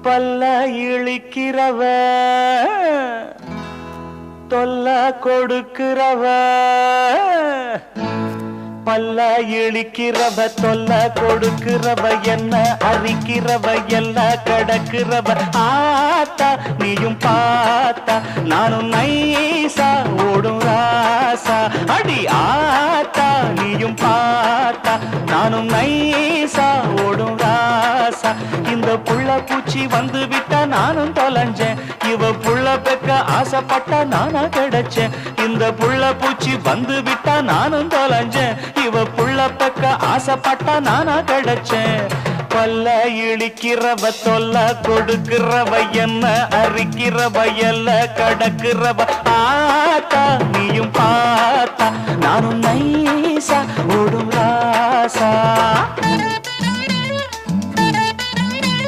பல்ல இழிக்கிறவ தொல்ல கொடுக்கிறவ பல்ல இழிக்கிறவ தொல்ல கொடுக்கிறவ என்ன அரிக்கிறவ எல்லாம் கடக்கிறவ ஆத்தா நீயும் பார்த்தா நானும் நைசா ஓடும் ராசா அடி ஆத்தா நீயும் பார்த்தா நானும் நைசா ஓடும் ராசா இந்த புள்ள பூச்சி வந்து விட்டா நானும் தொலைஞ்சேன் இவ புள்ள பெக்க ஆசைப்பட்டா நானா கிடைச்சேன் இந்த புள்ள பூச்சி வந்து விட்டா நானும் தொலைஞ்சேன் இவ புள்ள பெக்க ஆசைப்பட்டா நானா கிடைச்சேன் பல்ல இழிக்கிறவ தொல்ல கொடுக்கிறவ என்ன அரிக்கிறவ எல்ல கடக்கிறவ ஆத்தா நீயும் பார்த்தா நானும் நைசா ஓடும் ராசா